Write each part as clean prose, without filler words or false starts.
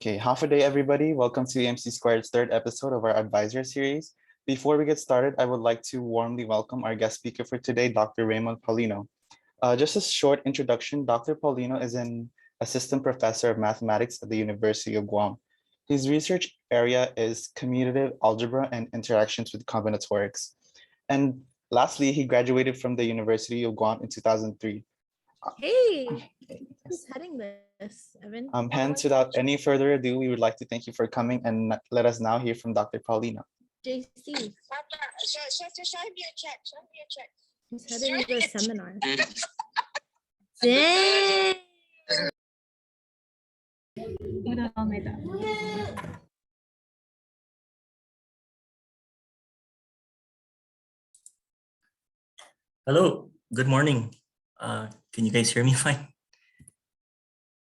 Okay, half a day, everybody. Welcome to EMC Squared's third episode of our advisor series. Before we get started, I would like to warmly welcome our guest speaker for today, Dr. Raymond Paulino. Just a short introduction, Dr. Paulino is an assistant professor of mathematics at the University of Guam. His research area is commutative algebra and interactions with combinatorics. And lastly, he graduated from the University of Guam in 2003. Hey, who's heading this, Evan? Hence, without any further ado, we would like to thank you for coming and let us now hear from Dr. Paulino. JC. Show me a check. Show me a check. He's heading to a seminar. Dang. Hello, good morning. Can you guys hear me fine?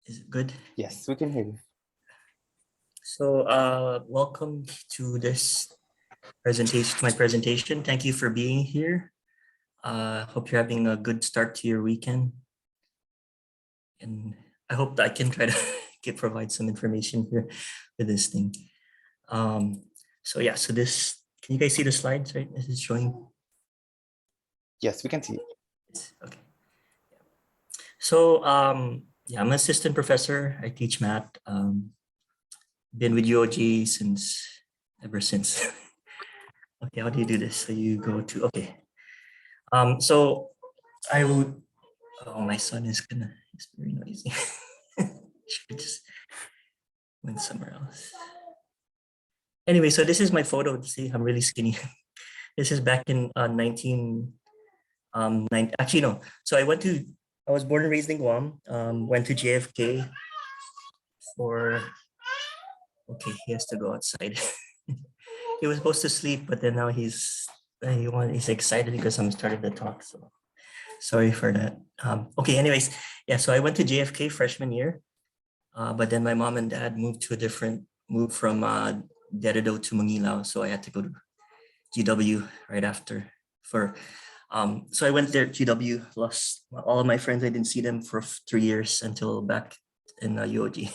Is it good? Yes, we can hear you. So welcome to this presentation, my presentation. Thank you for being here. Hope you're having a good start to your weekend. And I hope that I can try to provide some information here with this thing. So this, can you guys see the slides, right? This is showing. Yes, we can see it. Okay. So I'm an assistant professor. I teach math. Been with UOG ever since. Okay, how do you do this? So you go to, okay. So I would, oh, my son is it's very noisy. Should just went somewhere else. Anyway, so this is my photo. See, I'm really skinny. This is back in actually no. So I was born and raised in Guam. Went to JFK for, okay, he has to go outside. He was supposed to sleep, but then now he's excited because I'm starting to talk. So sorry for that. Okay, anyways, yeah. So I went to JFK freshman year, but then my mom and dad moved from Deredo to Manilao, so I had to go to GW right after. So I went there, GW, lost all of my friends. I didn't see them for 3 years until back in UOG.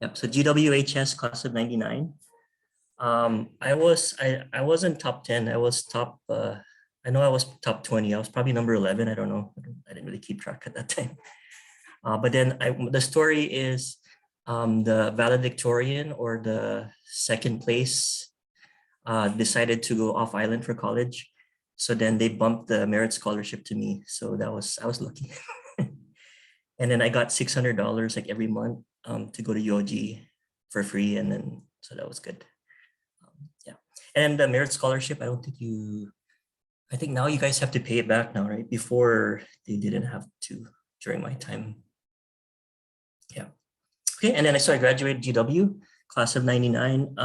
Yep. So GWHS class of '99. I wasn't top 10. I was top. I know I was top 20. I was probably number 11. I don't know. I didn't really keep track at that time. But then the story is the valedictorian, or the second place, decided to go off island for college. So then they bumped the merit scholarship to me. So I was lucky. And then I got $600 like every month to go to UOG for free. And then, so that was good. Yeah. And the merit scholarship, I think now you guys have to pay it back now, right? Before they didn't have to during my time. Yeah. Okay. And then I graduated GW, class of '99.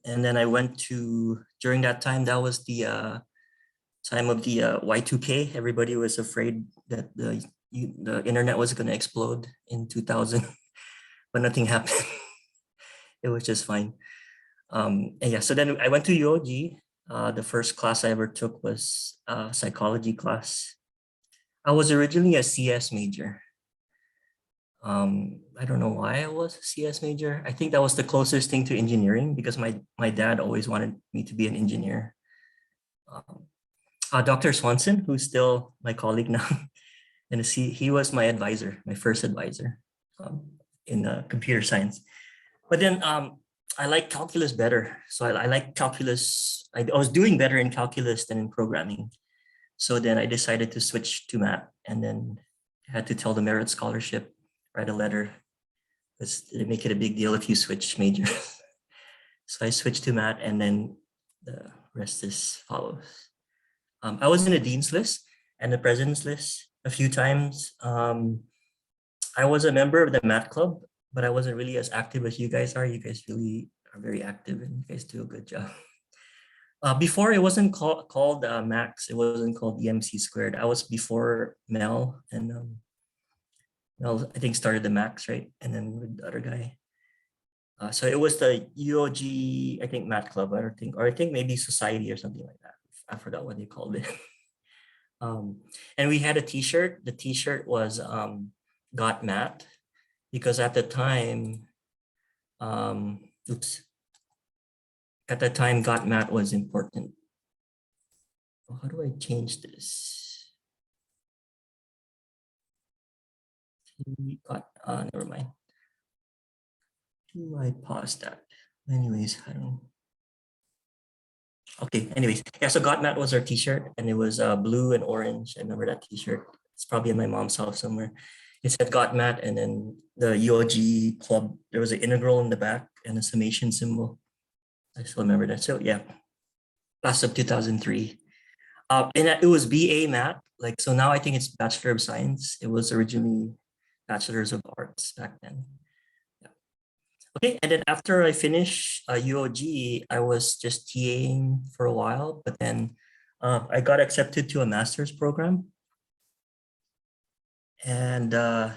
And then I went to, during that time, that was the time of the Y2K. Everybody was afraid that the internet was going to explode in 2000, but nothing happened. It was just fine. And yeah, so then I went to UOG. The first class I ever took was a psychology class. I was originally a CS major. I don't know why I was a CS major. I think that was the closest thing to engineering because my dad always wanted me to be an engineer. Dr. Swanson, who's still my colleague now, and he was my advisor, my first advisor in computer science. But then I like calculus better. So I like calculus. I was doing better in calculus than in programming. So then I decided to switch to math, and then I had to tell the merit scholarship, write a letter, because they make it a big deal if you switch majors. So I switched to math, and then the rest follows. I was in the dean's list and the president's list a few times. I was a member of the math club, but I wasn't really as active as you guys are. You guys really are very active, and you guys do a good job. Before, it wasn't called Max. It wasn't called EMC Squared. I was before Mel, and Mel, I think, started the Max, right? And then with the other guy. So it was the UOG, I think, math club. I think maybe society or something like that. I forgot what they called it. And we had a T-shirt. The T-shirt was Got Math. because at the time, oops, at the time, got math was important. Oh, how do I change this? Never mind. Do I pause that? Anyways, I don't. Okay, anyways, yeah, so got math was our t-shirt and it was blue and orange. I remember that t-shirt. It's probably in my mom's house somewhere. It said got math and then the UOG club, there was an integral in the back and a summation symbol. I still remember that. So yeah, class of 2003. And it was BA math. Like, so now I think it's Bachelor of Science. It was originally Bachelor's of Arts back then. Okay, and then after I finished UOG, I was just TAing for a while, but then I got accepted to a master's program. And I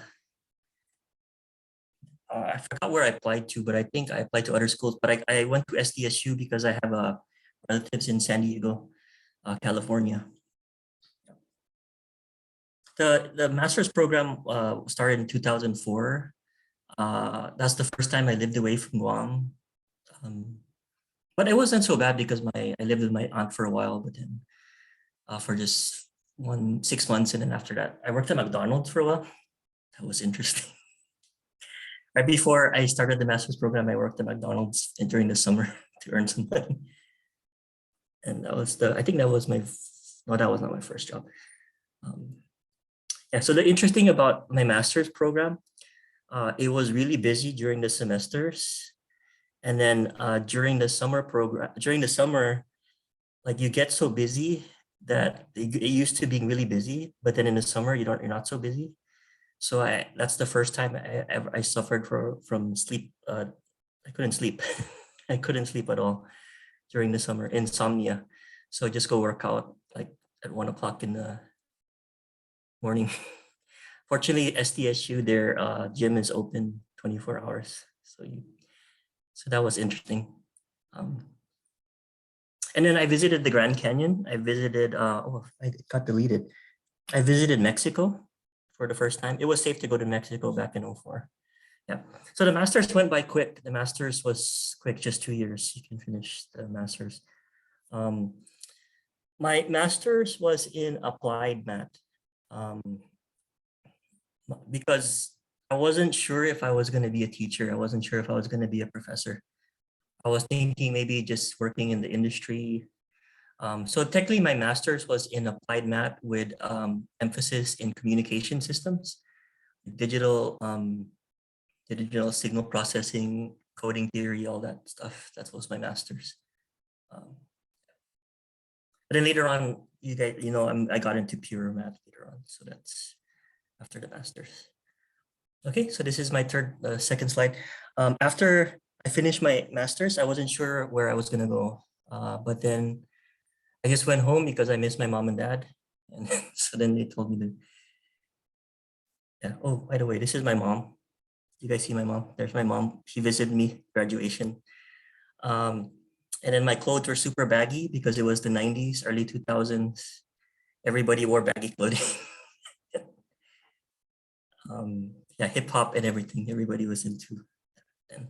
forgot where I applied to, but I think I applied to other schools, but I went to SDSU because I have relatives in San Diego, California. The master's program started in 2004. That's the first time I lived away from Guam. But it wasn't so bad because I lived with my aunt for a while, but then for just 6 months. And then after that, I worked at McDonald's for a while. That was interesting. Right before I started the master's program, I worked at McDonald's during the summer to earn some money. And that was I think that was no, that was not my first job. Yeah, so the interesting about my master's program, it was really busy during the semesters. And then during the summer, like you get so busy that it used to being really busy, but then in the summer you're not so busy. So that's the first time I suffered from sleep. I couldn't sleep. I couldn't sleep at all during the summer, insomnia. So I just go work out like at 1 o'clock in the morning. Fortunately, SDSU, their gym is open 24 hours. So that was interesting. And then I visited the Grand Canyon. I visited, I got deleted. I visited Mexico for the first time. It was safe to go to Mexico back in 2004. Yeah. So the master's went by quick. The master's was quick, just 2 years. You can finish the master's. My master's was in applied math because I wasn't sure if I was going to be a teacher. I wasn't sure if I was going to be a professor. I was thinking maybe just working in the industry. So technically my master's was in applied math with emphasis in communication systems, digital signal processing, coding theory, all that stuff. That was my master's. But then later on, you guys, I got into pure math later on. So that's after the master's. Okay, so this is my second slide. After I finished my master's, I wasn't sure where I was gonna go. But then I just went home because I missed my mom and dad. And so then they told me to, yeah. Oh, by the way, this is my mom. You guys see my mom? There's my mom. She visited me, graduation. And then my clothes were super baggy because it was the 90s, early 2000s. Everybody wore baggy clothing. Yeah, hip hop and everything. Everybody was into them.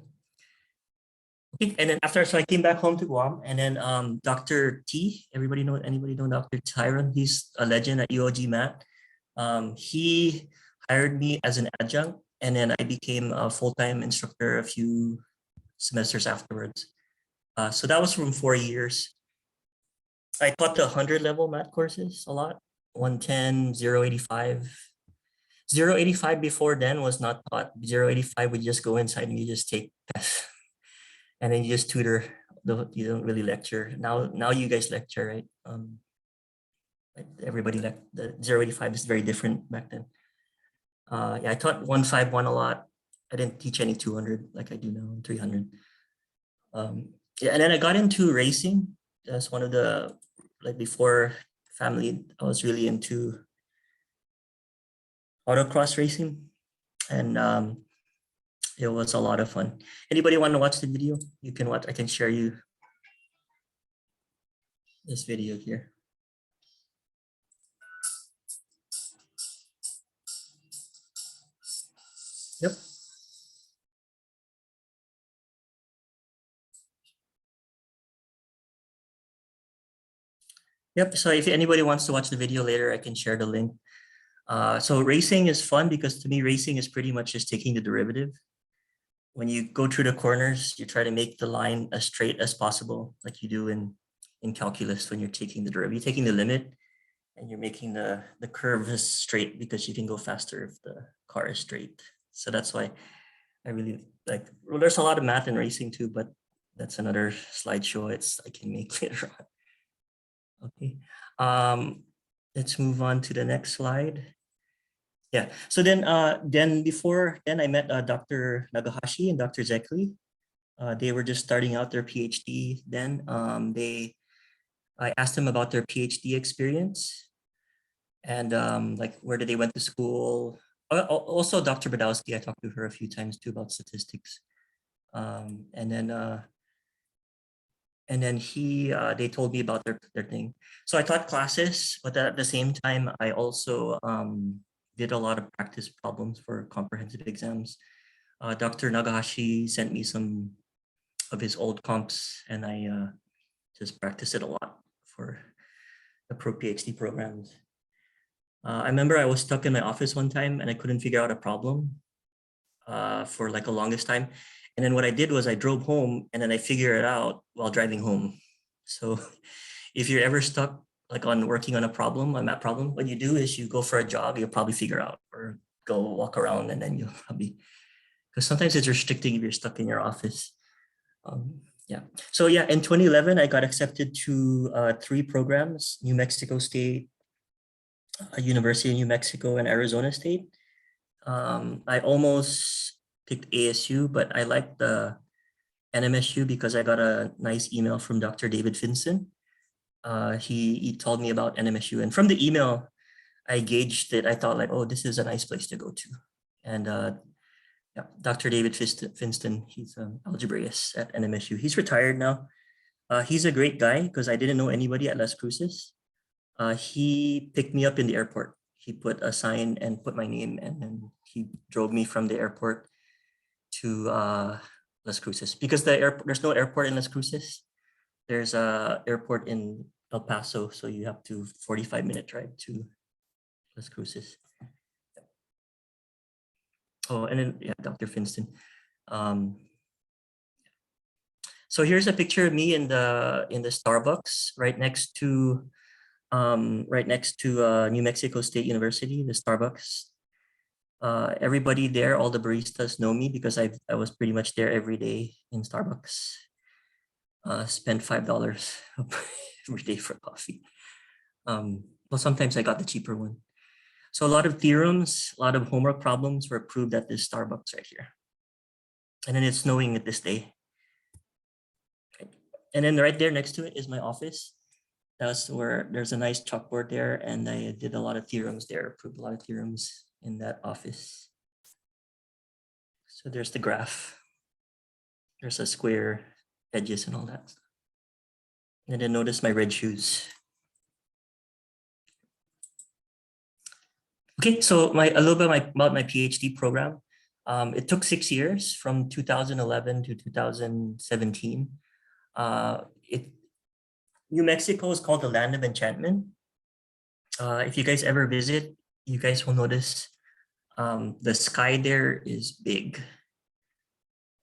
Okay, and then so I came back home to Guam, and then Dr. T, anybody know Dr. Tyron? He's a legend at UOG Math. He hired me as an adjunct, and then I became a full-time instructor a few semesters afterwards. So that was from 4 years. I taught the 100 level math courses a lot, 110, 085. 085 before then was not taught. 085 would just go inside and you just take tests. And then you just tutor. You don't really lecture. Now you guys lecture, right? Everybody the 085 is very different back then. Yeah, I taught 151 a lot. I didn't teach any 200 like I do now, 300. Yeah, and then I got into racing. That's one of the, like before family, I was really into autocross racing. And it was a lot of fun. Anybody want to watch the video? You can watch. I can share you this video here. Yep. Yep. So if anybody wants to watch the video later, I can share the link. So racing is fun because to me, racing is pretty much just taking the derivative. When you go through the corners, you try to make the line as straight as possible, like you do in calculus when you're taking the derivative. You're taking the limit and you're making the curve as straight because you can go faster if the car is straight. So that's why I really like, well, there's a lot of math in racing too, but that's another slideshow I can make later on. Okay, let's move on to the next slide. Yeah, so then I met Dr. Nagahashi and Dr. Zekli. They were just starting out their PhD then. I asked them about their PhD experience and like where did they went to school. Also, Dr. Badowski, I talked to her a few times too about statistics. And then they told me about their thing. So I taught classes, but at the same time, I also did a lot of practice problems for comprehensive exams. Dr. Nagahashi sent me some of his old comps and I just practiced it a lot for the pro PhD programs. I remember I was stuck in my office one time and I couldn't figure out a problem for like a longest time. And then what I did was I drove home and then I figured it out while driving home. So if you're ever stuck like on working on a problem, on that problem, what you do is you go for a jog, you'll probably figure out, or go walk around and then you'll probably, because sometimes it's restricting if you're stuck in your office. Yeah. So yeah, in 2011, I got accepted to 3 programs: New Mexico State, University of New Mexico, and Arizona State. I almost picked ASU, but I liked the NMSU because I got a nice email from Dr. David Finson. He told me about NMSU, and from the email, I gauged it. I thought like, oh, this is a nice place to go to. And yeah, Dr. David Finston, he's an algebraist at NMSU. He's retired now. He's a great guy because I didn't know anybody at Las Cruces. He picked me up in the airport. He put a sign and put my name, and then he drove me from the airport to Las Cruces because there's no airport in Las Cruces. There's a airport in El Paso, so you have to 45-minute drive to Las Cruces. Oh, and then yeah, Dr. Finston. So here's a picture of me in the Starbucks right next to New Mexico State University, the Starbucks. Everybody there, all the baristas know me because I was pretty much there every day in Starbucks. Spent $5 every day for coffee. Well, sometimes I got the cheaper one. So a lot of theorems, a lot of homework problems were proved at this Starbucks right here. And then it's snowing at this day. And then right there next to it is my office. That's where there's a nice chalkboard there, and I did a lot of theorems there, proved a lot of theorems in that office. So there's the graph. There's a square, edges and all that stuff. And then notice my red shoes. Okay, so a little bit about my PhD program. It took 6 years from 2011 to 2017. New Mexico is called the land of enchantment. If you guys ever visit, you guys will notice the sky there is big.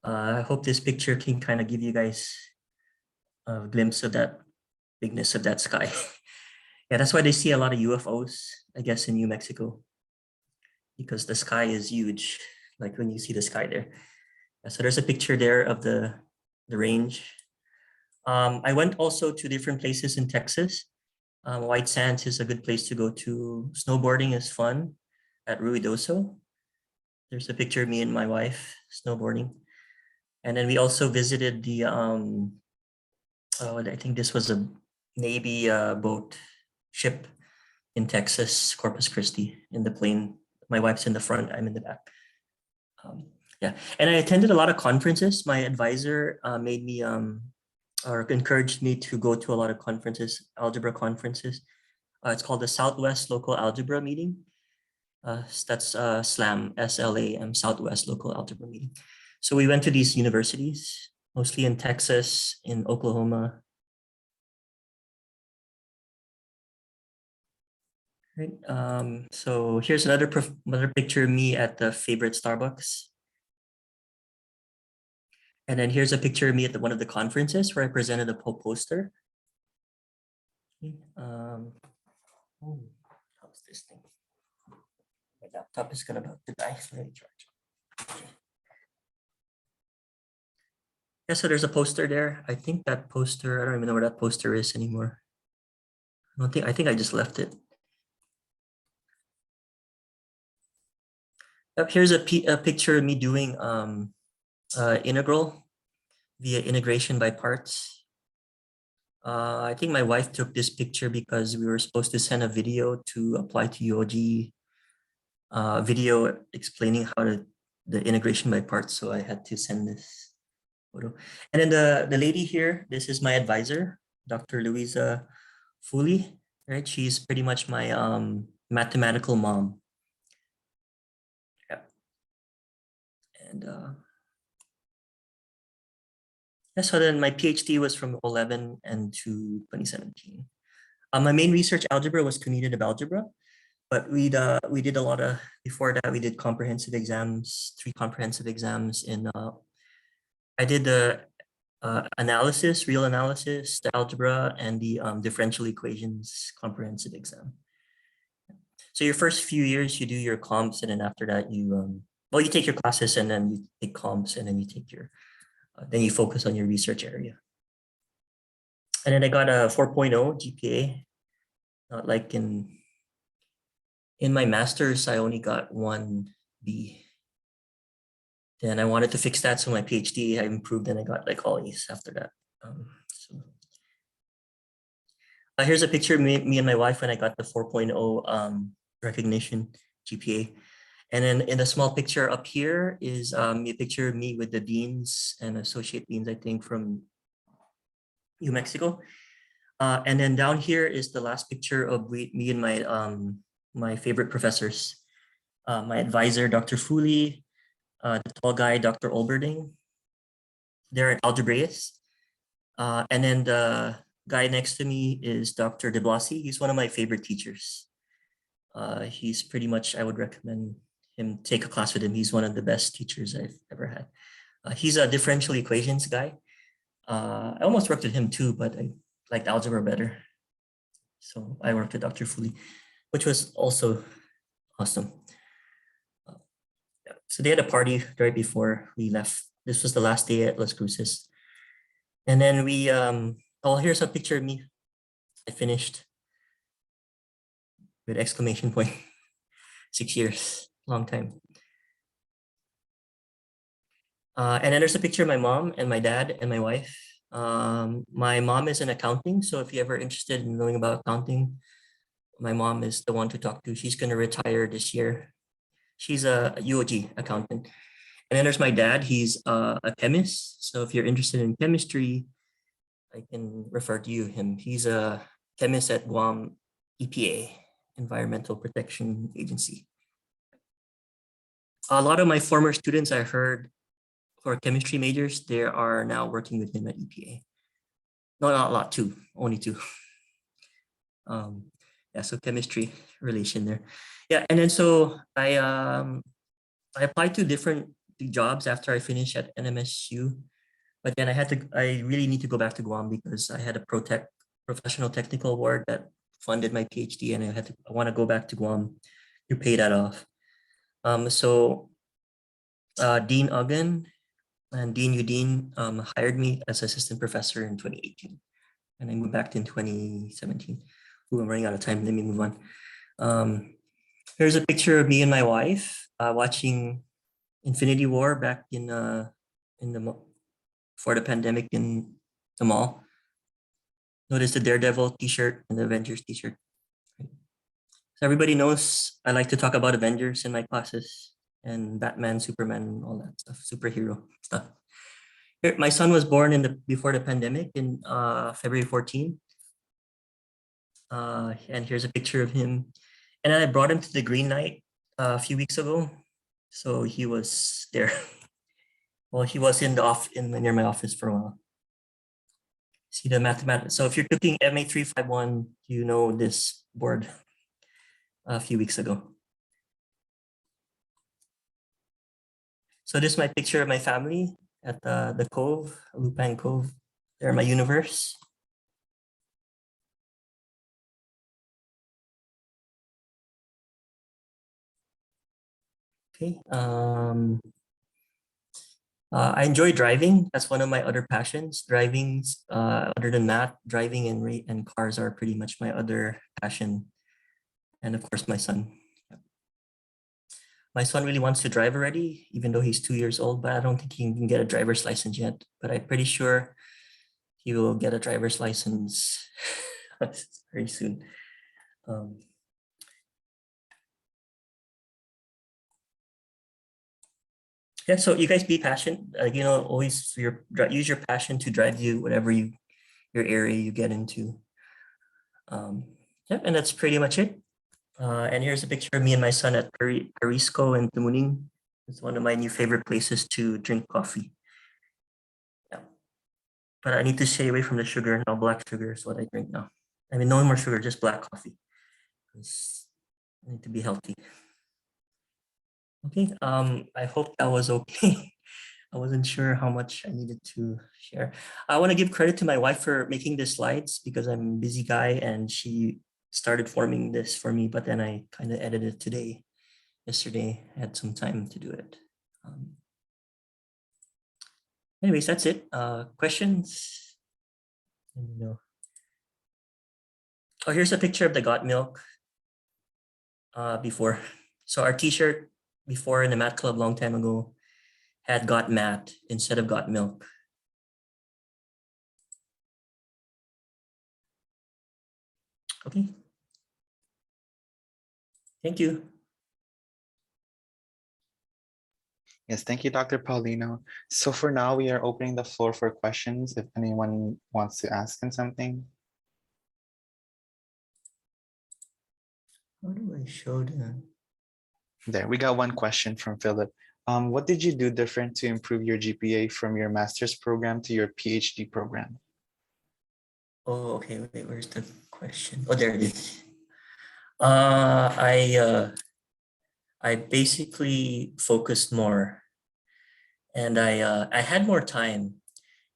I hope this picture can kind of give you guys a glimpse of that bigness of that sky. Yeah, that's why they see a lot of UFOs, I guess, in New Mexico, because the sky is huge, like when you see the sky there. So there's a picture there of the range. I went also to different places in Texas. White Sands is a good place to go to. Snowboarding is fun at Ruidoso. There's a picture of me and my wife snowboarding. And then we also visited the, I think this was a Navy ship in Texas, Corpus Christi, in the plane. My wife's in the front, I'm in the back. Yeah, and I attended a lot of conferences. My advisor made me, or encouraged me to go to a lot of conferences, algebra conferences. It's called the Southwest Local Algebra Meeting. That's SLAM, SLAM, Southwest Local Algebra Meeting. So we went to these universities, mostly in Texas, in Oklahoma, Right. So here's another picture of me at the favorite Starbucks. And then here's a picture of me at one of the conferences where I presented a poster. Okay, how's this thing? My laptop is about to die. So let me charge. Okay. Yeah, so there's a poster there. I think that poster, I don't even know where that poster is anymore. I think I just left it. Here's a picture of me doing integral via integration by parts. I think my wife took this picture because we were supposed to send a video to apply to UOG, video explaining how the integration by parts. So I had to send this photo. And then the lady here, this is my advisor, Dr. Louisa Fuli, right? She's pretty much my mathematical mom. Yeah. And yeah, so then my PhD was from 2011 and to 2017. My main research algebra was commutative algebra, but we did a lot of, before that we did comprehensive exams, 3 comprehensive exams in, I did the analysis, real analysis, the algebra, and the differential equations comprehensive exam. So your first few years you do your comps, and then after that you, well, you take your classes and then you take comps, and then you take your, then you focus on your research area. And then I got a 4.0 GPA, not like in my master's, I only got 1 B. Then I wanted to fix that, so my PhD I improved and I got like all A's after that. Here's a picture of me and my wife when I got the 4.0 recognition GPA. And then in the small picture up here is a picture of me with the deans and associate deans, I think, from New Mexico. And then down here is the last picture of me and my my favorite professors. My advisor, Dr. Fuli, the tall guy, Dr. Olberding. They're algebraists. And then the guy next to me is Dr. De Blasi. He's one of my favorite teachers. He's pretty much, I would recommend him, take a class with him. He's one of the best teachers I've ever had. He's a differential equations guy. I almost worked with him too, but I liked algebra better. So I worked with Dr. Fuli, which was also awesome. So they had a party right before we left. This was the last day at Las Cruces. And then we, oh, here's a picture of me. I finished with exclamation point. 6 years, long time. And then there's a picture of my mom and my dad and my wife. My mom is in accounting, so if you're ever interested in knowing about accounting, my mom is the one to talk to. She's going to retire this year. She's a UOG accountant. And then there's my dad. He's a chemist. So if you're interested in chemistry, I can refer to him. He's a chemist at Guam EPA, Environmental Protection Agency. A lot of my former students, I heard, for chemistry majors, they are now working with him at EPA. No, not a lot, 2, only 2. Yeah, so chemistry relation there. Yeah, and then so I applied to different jobs after I finished at NMSU, but then I really need to go back to Guam because I had a professional technical award that funded my PhD, and I want to go back to Guam to pay that off. So Dean Uggan and Dean Udine hired me as assistant professor in 2018, and I moved back in 2017. Ooh, I'm running out of time. Let me move on. Here's a picture of me and my wife watching Infinity War back in before the pandemic in the mall. Notice the Daredevil T-shirt and the Avengers T-shirt. So everybody knows I like to talk about Avengers in my classes and Batman, Superman, all that stuff, superhero stuff. Here, my son was born before the pandemic in February 14. And here's a picture of him. And I brought him to the Green Night a few weeks ago. So he was there. Well, he was in near my office for a while. See the mathematics. So if you're cooking MA351, you know this board. a few weeks ago. So this is my picture of my family at the Cove, Lupang Cove. They're my universe. Okay. I enjoy driving. That's one of my other passions. Driving, other than math, driving and cars are pretty much my other passion. And of course, my son. My son really wants to drive already, even though he's 2 years old, but I don't think he can get a driver's license yet. But I'm pretty sure he will get a driver's license very soon. Yeah, so you guys be passionate, always use your passion to drive you whatever your area you get into. Yeah, and that's pretty much it. And here's a picture of me and my son at Parisco in Tumuning. It's one of my new favorite places to drink coffee. Yeah, but I need to stay away from the sugar. Now black sugar is what I drink now. I mean, no more sugar, just black coffee. I need to be healthy. Okay, I hope that was okay. I wasn't sure how much I needed to share. I want to give credit to my wife for making the slides because I'm a busy guy and she started forming this for me, but then I kind of edited today. Yesterday, I had some time to do it. Anyways, that's it. Questions? Let me know. Oh, here's a picture of the got milk before. So our t-shirt before in the math club long time ago had got math instead of got milk. Okay. Thank you. Yes, thank you, Dr. Paulino. So for now, we are opening the floor for questions if anyone wants to ask him something. How do I show that? There, we got one question from Philip. What did you do different to improve your GPA from your master's program to your PhD program? Oh, okay. Wait, where's the question? Oh, there it is. I basically focused more, and I had more time.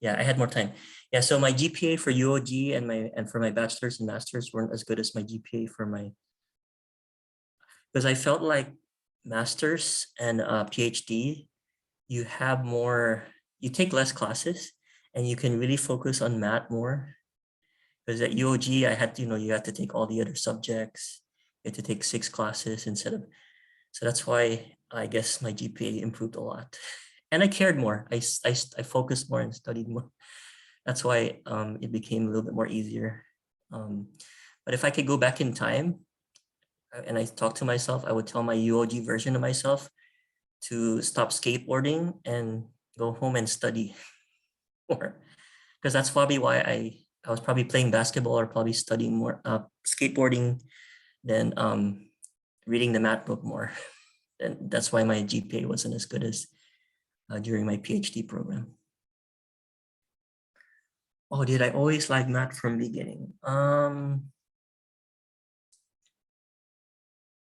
Yeah, I had more time. Yeah, so my GPA for UOG and for my bachelor's and master's weren't as good as my GPA for my, because I felt like master's and PhD, you have more, you take less classes and you can really focus on math more. Because at UOG, I had to, you had to take all the other subjects. You had to take 6 classes instead of, so that's why I guess my GPA improved a lot. And I cared more. I focused more and studied more. That's why it became a little bit more easier. But if I could go back in time and I talk to myself, I would tell my UOG version of myself to stop skateboarding and go home and study more. Because that's probably why I was probably playing basketball or probably studying more skateboarding than reading the math book more. And that's why my GPA wasn't as good as during my PhD program. Oh, did I always like math from beginning?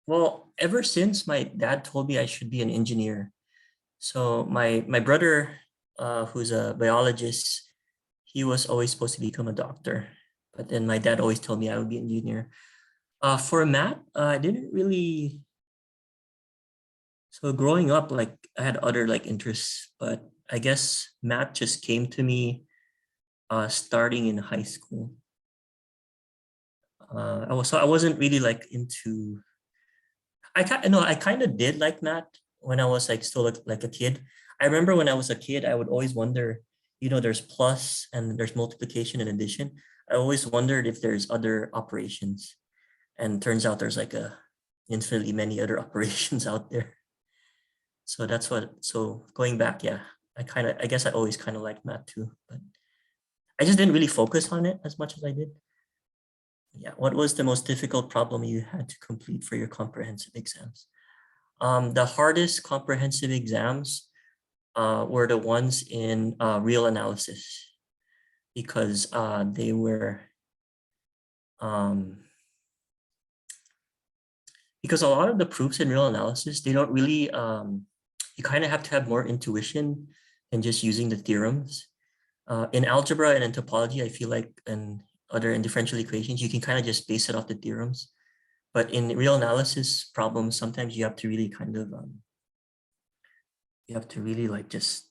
Well, ever since my dad told me I should be an engineer. So my brother, who's a biologist, he was always supposed to become a doctor. But then my dad always told me I would be an engineer. For math, I didn't really. So growing up, like I had other like interests, but I guess math just came to me starting in high school. I wasn't really like into. I kind of did like math when I was like still like a kid. I remember when I was a kid, I would always wonder, there's plus and there's multiplication and addition. I always wondered if there's other operations, and turns out there's like infinitely many other operations out there. So that's so going back, yeah, I guess I always kind of liked math too, but I just didn't really focus on it as much as I did. Yeah, what was the most difficult problem you had to complete for your comprehensive exams? The hardest comprehensive exams were the ones in real analysis, because they were because a lot of the proofs in real analysis, they don't really, you kind of have to have more intuition than just using the theorems. In algebra and in topology, I feel like, and in differential equations, you can kind of just base it off the theorems. But in real analysis problems, sometimes you have to really kind of, you have to really like just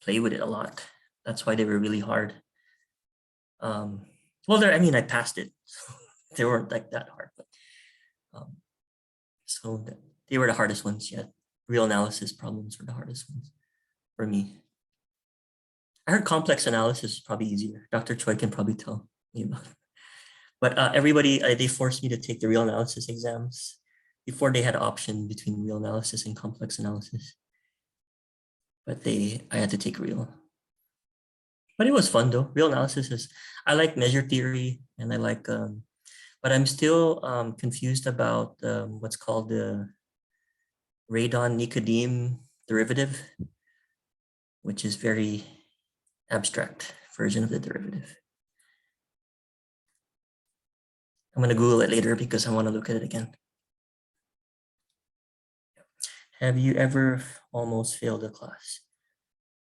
play with it a lot. That's why they were really hard. Well, I mean, I passed it. They weren't like that hard, but so they were the hardest ones yet. Real analysis problems were the hardest ones for me. I heard complex analysis is probably easier. Dr. Choi can probably tell me about it. But everybody, they forced me to take the real analysis exams before they had an option between real analysis and complex analysis. But I had to take real. But it was fun though. Real analysis is, I like measure theory and I like, but I'm still confused about what's called the Radon-Nikodym derivative, which is very abstract version of the derivative. I'm going to Google it later because I want to look at it again. Have you ever almost failed a class?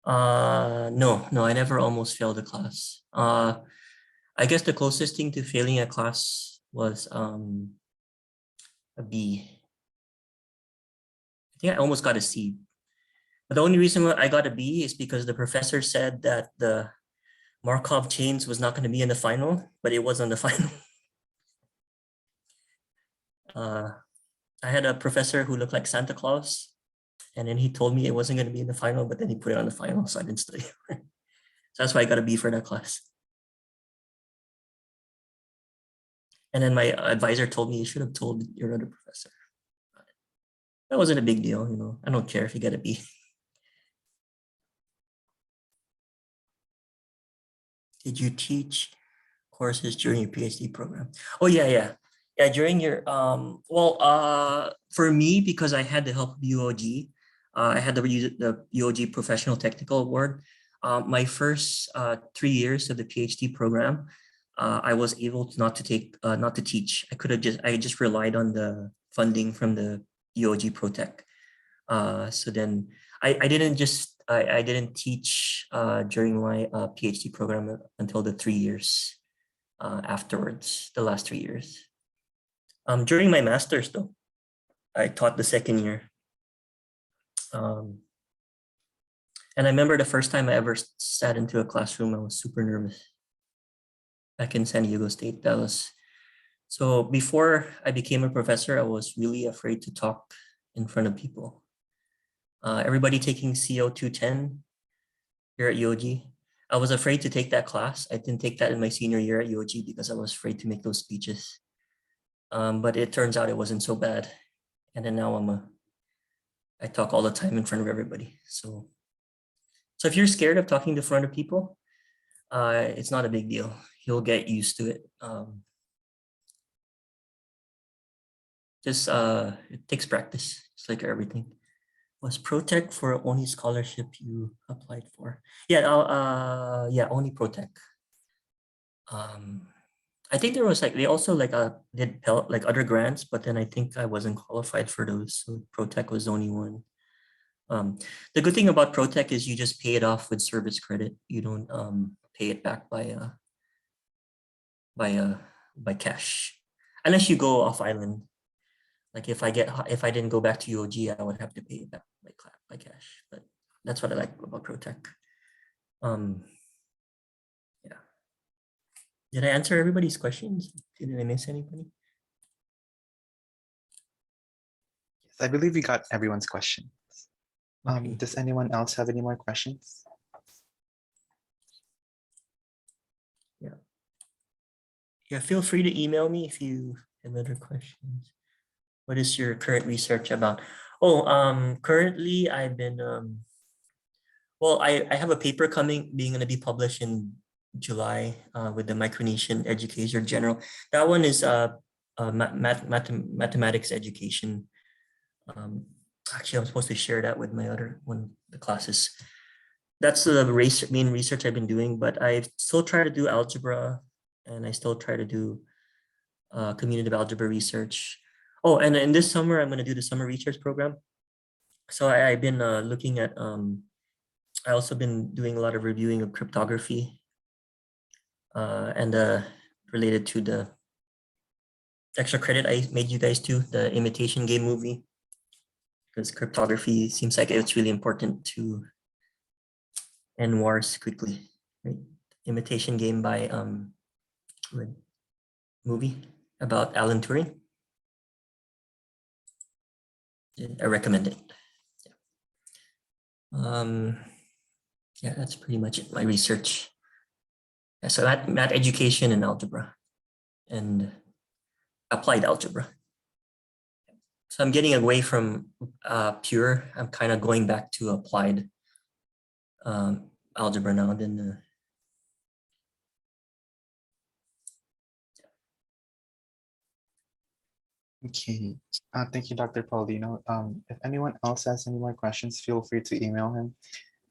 No, I never almost failed a class. I guess the closest thing to failing a class was a B. I think I almost got a C. But the only reason why I got a B is because the professor said that the Markov chains was not going to be in the final, but it was on the final. I had a professor who looked like Santa Claus, and then he told me it wasn't going to be in the final, but then he put it on the final, so I didn't study. So that's why I got a B for that class. And then my advisor told me you should have told your other professor. That wasn't a big deal, you know. I don't care if you get a B. Did you teach courses during your PhD program? Oh yeah. During your for me, because I had the help of UOG, I had the UOG Professional Technical Award. My first 3 years of the PhD program, I was able to not to teach. I just relied on the funding from the UOG ProTech. So then I didn't teach during my PhD program until the 3 years afterwards, the last 3 years. During my master's though, I taught the second year. And I remember the first time I ever sat into a classroom, I was super nervous. Back in San Diego State, so before I became a professor, I was really afraid to talk in front of people. Everybody taking CO 210 here at UOG, I was afraid to take that class. I didn't take that in my senior year at UOG because I was afraid to make those speeches. But it turns out it wasn't so bad. And then now I talk all the time in front of everybody. So if you're scared of talking in front of people, it's not a big deal. You'll get used to it. It takes practice. It's like everything. Was ProTech for only scholarship you applied for? Yeah, only ProTech. I think there was they also did other grants, but then I think I wasn't qualified for those. So ProTech was the only one. The good thing about ProTech is you just pay it off with service credit. You don't pay it back by cash, unless you go off island. Like if I didn't go back to UOG, I would have to pay it back by cash. But that's what I like about ProTech. Yeah. Did I answer everybody's questions? Did I miss anybody? Yes, I believe we got everyone's questions. Okay. Does anyone else have any more questions? Yeah, feel free to email me if you have other questions. What is your current research about? Currently I've been, I have a paper being going to be published in July with the Micronesian Education General. That one is mathematics education. Actually, I'm supposed to share that with my other the classes. That's the main research I've been doing, but I still try to do algebra, and I still try to do commutative algebra research. Oh, and in this summer, I'm going to do the summer research program. So I've been looking at, I also been doing a lot of reviewing of cryptography and related to the extra credit I made you guys do, the imitation game movie, because cryptography seems like it's really important to end wars quickly, right? Imitation Game by movie about Alan Turing. I recommend it. Yeah, that's pretty much it, my research. Yeah, so math education and algebra and applied algebra. So I'm getting away from pure, I'm kind of going back to applied algebra now. Then Okay. Thank you, Dr. Paulino. If anyone else has any more questions, feel free to email him.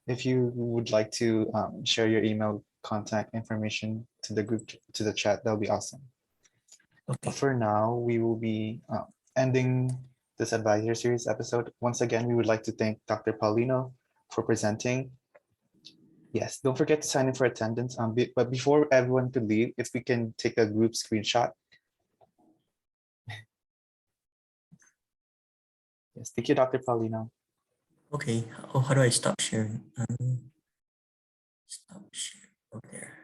If you would like to share your email contact information to the group, to the chat, that'll be awesome. okay. For now, we will be ending this advisor series episode. Once again, we would like to thank Dr. Paulino for presenting. Yes, don't forget to sign in for attendance. But before everyone could leave, if we can take a group screenshot. Yes, thank you, Dr. Paulino. Okay. Oh, how do I stop sharing? Stop sharing. Oh, there.